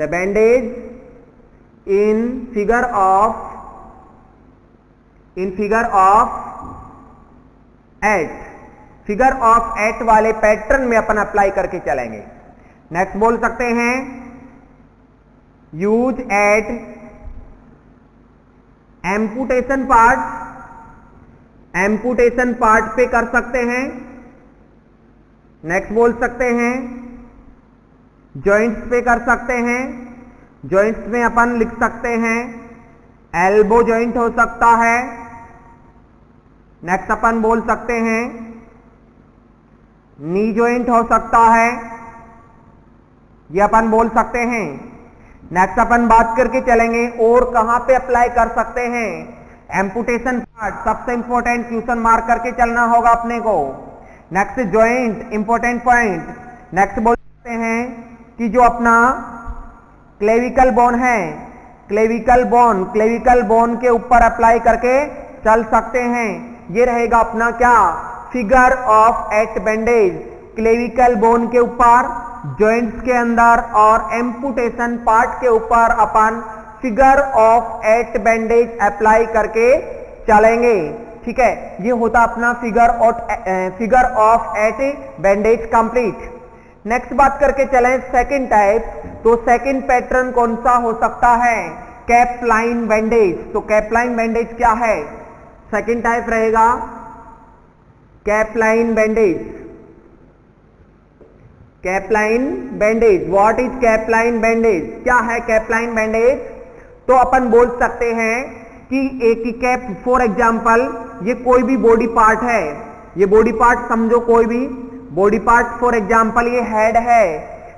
bandage in figure of eight, figure of eight वाले पैटर्न में अपन अप्लाई करके चलेंगे। नेक्स्ट बोल सकते हैं यूज एट एम्पुटेशन पार्ट पे कर सकते हैं। नेक्स्ट बोल सकते हैं जॉइंट्स पे कर सकते हैं, जॉइंट्स में अपन लिख सकते हैं एल्बो जॉइंट हो सकता है। नेक्स्ट अपन बोल सकते हैं नी जॉइंट हो सकता है, ये अपन बोल सकते हैं। नेक्स्ट अपन बात करके चलेंगे और कहां पे अप्लाई कर सकते हैं, एम्पुटेशन पार्ट, सबसे इंपॉर्टेंट क्वेश्चन मार्क करके चलना होगा अपने को। Next joint, important point. Next बोल सकते हैं कि जो अपना क्लेविकल बोन है, क्लेविकल बोन के ऊपर अप्लाई करके चल सकते हैं। ये रहेगा अपना क्या, figure of eight bandage, clavicle bone के ऊपर, जॉइंट्स के अंदर और एम्पुटेशन पार्ट के ऊपर अपन figure of eight bandage apply करके चलेंगे। ठीक है, ये होता अपना figure of eight bandage complete. Next बात करके चलें सेकंड टाइप, तो सेकंड पैटर्न कौन सा हो सकता है, कैप लाइन बैंडेज। तो कैप लाइन बैंडेज क्या है, सेकंड टाइप रहेगा capeline bandage. Capeline bandage, what is capeline bandage, क्या है कैप लाइन बैंडेज। तो अपन बोल सकते हैं कि एक ही कैप, फॉर एग्जांपल ये कोई भी बॉडी पार्ट है, ये बॉडी पार्ट समझो कोई भी बॉडी पार्ट, फॉर एग्जांपल ये हेड है,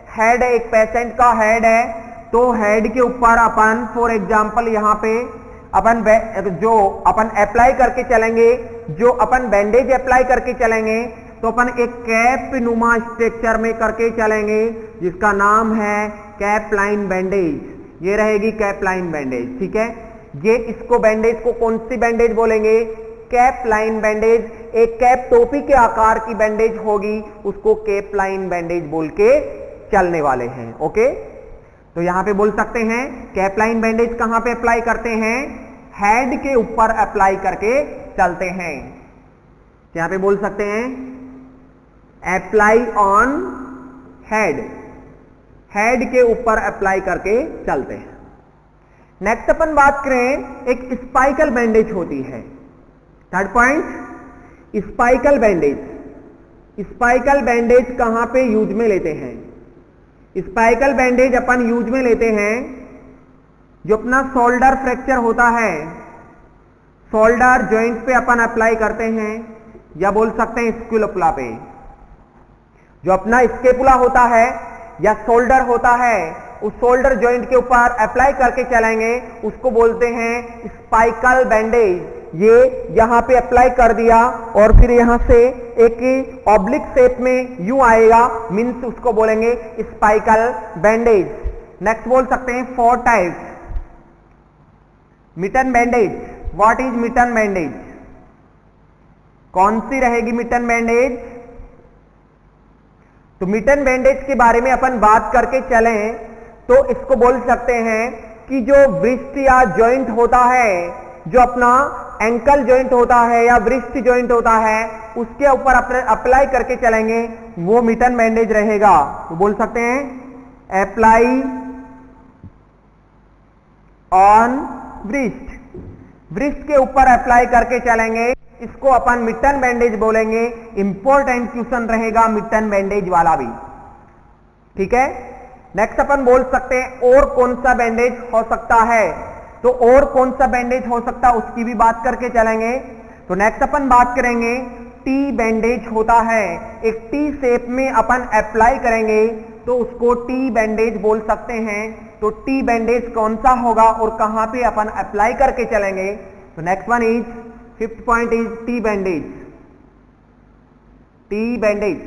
हेड एक पेशेंट का हेड है, तो हेड के ऊपर अपन फॉर एग्जांपल यहां पे अपन जो अपन अप्लाई करके चलेंगे, जो अपन बैंडेज अप्लाई करके चलेंगे, तो अपन एक कैप नुमा स्ट्रक्चर में करके चलेंगे जिसका नाम है कैप लाइन बैंडेज। ये रहेगी कैप लाइन बैंडेज। ठीक है, ये इसको बैंडेज को कौन सी बैंडेज बोलेंगे, कैप लाइन बैंडेज। एक कैप टोपी के आकार की बैंडेज होगी, उसको कैप लाइन बैंडेज बोल के चलने वाले हैं। ओके, तो यहां पे बोल सकते हैं कैप लाइन बैंडेज कहां पे अप्लाई करते हैं, हेड के ऊपर अप्लाई करके चलते हैं। यहां पे बोल सकते हैं अप्लाई ऑन हेड, हेड के ऊपर अप्लाई करके चलते हैं। नेक्स्ट अपन बात करें, एक स्पाइकल बैंडेज होती है। Third point, spica bandage. Spica bandage कहां पे यूज में लेते हैं? स्पाइकल बैंडेज अपन यूज में लेते हैं जो अपना शोल्डर फ्रैक्चर होता है, शोल्डर जॉइंट पे अपन अप्लाई करते हैं, या बोल सकते हैं स्कैपुला पे। जो अपना स्कैपुला होता है या शोल्डर होता है, उस शोल्डर जॉइंट के ऊपर अप्लाई करके चलेंगे, उसको बोलते हैं स्पाइकल बैंडेज। ये यहां पे अप्लाई कर दिया और फिर यहां से एक ऑब्लिक शेप में यू आएगा, मीन्स उसको बोलेंगे स्पाइकल बैंडेज। नेक्स्ट बोल सकते हैं 4 types. Mitten bandage. What is mitten bandage? कौन सी रहेगी मिटन बैंडेज? तो मिटन बैंडेज के बारे में अपन बात करके चलें तो इसको बोल सकते हैं कि जो वृष्ट या जॉइंट होता है, जो अपना एंकल जॉइंट होता है या वृष्ट जॉइंट होता है, उसके ऊपर अप्लाई करके चलेंगे, वो मिटन बैंडेज रहेगा। तो बोल सकते हैं अप्लाई ऑन वृष्ट। वृष्ट के ऊपर अप्लाई करके चलेंगे, इसको अपन मिटन बैंडेज बोलेंगे। इंपॉर्टेंट क्वेश्चन रहेगा मिटन बैंडेज वाला भी, ठीक है। नेक्स्ट अपन बोल सकते हैं और कौन सा बैंडेज हो सकता है, तो और कौन सा बैंडेज हो सकता है उसकी भी बात करके चलेंगे। तो नेक्स्ट अपन बात करेंगे टी बैंडेज होता है, एक टी शेप में अपन अप्लाई करेंगे तो उसको टी बैंडेज बोल सकते हैं। तो टी बैंडेज कौन सा होगा और कहां पे अपन अप्लाई करके चलेंगे? तो next one is 5th point is T bandage. T bandage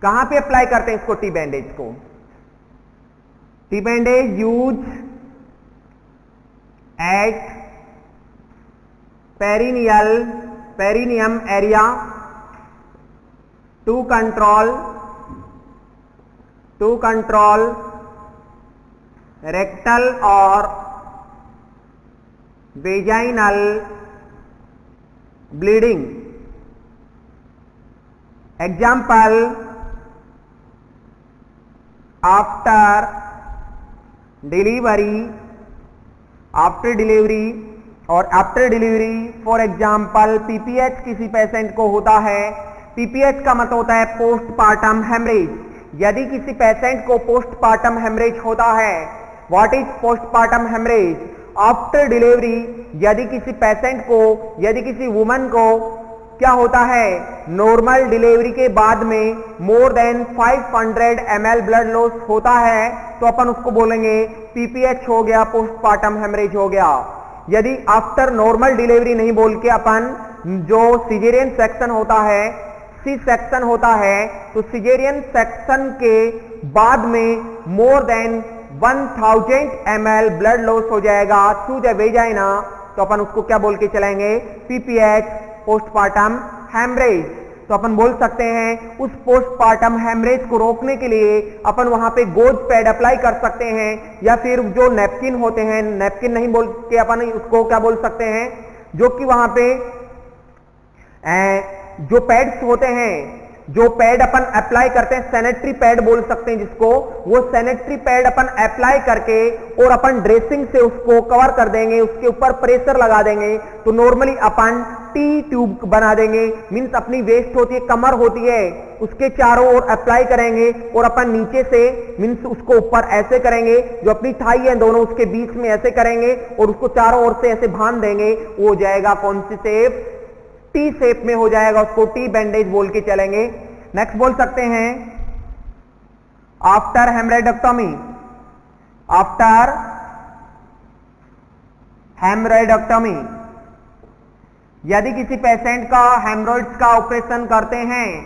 कहां पे अप्लाई करते हैं इसको? टी बैंडेज को T bandage use at perineum area to control rectal और vaginal bleeding. Example after delivery और after delivery. For example PPH किसी patient को होता है, पीपीएच का मतलब होता है पोस्टपार्टम हेमरेज। यदि किसी पेशेंट को पोस्टपार्टम हेमरेज होता है, what is postpartum haemorrhage? After delivery यदि किसी पेशेंट को, यदि किसी वुमन को क्या होता है, नॉर्मल डिलीवरी के बाद में more than 500 ml blood loss होता है, तो अपन उसको बोलेंगे पीपीएच हो गया, पोस्टपार्टम हेमरेज हो गया। यदि आफ्टर नॉर्मल डिलीवरी नहीं बोल के अपन जो सिजेरियन सेक्शन होता है, सी सेक्शन होता है, तो सिजेरियन सेक्शन के बाद में more than 1000 ml blood loss हो जाएगा थ्रू द वेजाइना, तो अपन उसको क्या बोल के चलेंगे? PPH, postpartum haemorrhage. तो अपन बोल सकते हैं उस पोस्टपार्टम हेमरेज को रोकने के लिए अपन वहां पे गोज पैड अप्लाई कर सकते हैं, या फिर जो नैपकिन होते हैं, नैपकिन नहीं बोल के अपन उसको क्या बोल सकते हैं, जो कि वहां पे जो पैड्स होते हैं, जो पैड अपन अप्लाई करते हैं, सैनिटरी पैड बोल सकते हैं जिसको, वो सैनिटरी पैड अपन अप्लाई करके और अपन ड्रेसिंग से उसको कवर कर देंगे, उसके ऊपर प्रेशर लगा देंगे, तो नॉर्मली अपन टी ट्यूब बना देंगे। मींस अपनी वेस्ट होती है, कमर होती है, उसके चारों ओर अप्लाई करेंगे और अपन नीचे से मींस उसको ऊपर ऐसे करेंगे, जो अपनी थाई है दोनों उसके बीच में ऐसे करेंगे और उसको चारों ओर से ऐसे बांध देंगे। वो हो जाएगा कौन सी शेप? टी शेप में हो जाएगा, उसको टी बैंडेज बोल के चलेंगे। नेक्स्ट बोल सकते हैं आफ्टर हेमरेडक्टोमी। आफ्टर हेमरेडक्टोमी यदि किसी पेशेंट का हेमरोइड्स का ऑपरेशन करते हैं,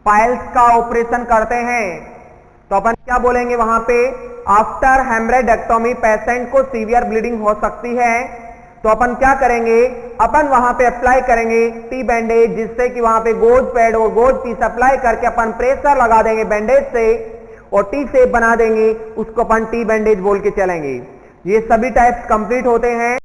पाइल्स का ऑपरेशन करते हैं, तो अपन क्या बोलेंगे वहां पे? आफ्टर हेमरेडक्टोमी पेशेंट को सीवियर ब्लीडिंग हो सकती है, तो अपन क्या करेंगे? अपन वहां पे अप्लाई करेंगे टी बैंडेज, जिससे कि वहां पे गोज पैड और गोज पीस अप्लाई करके अपन प्रेशर लगा देंगे बैंडेज से और टी शेप बना देंगे, उसको अपन टी बैंडेज बोल के चलेंगे। ये सभी टाइप्स कंप्लीट होते हैं।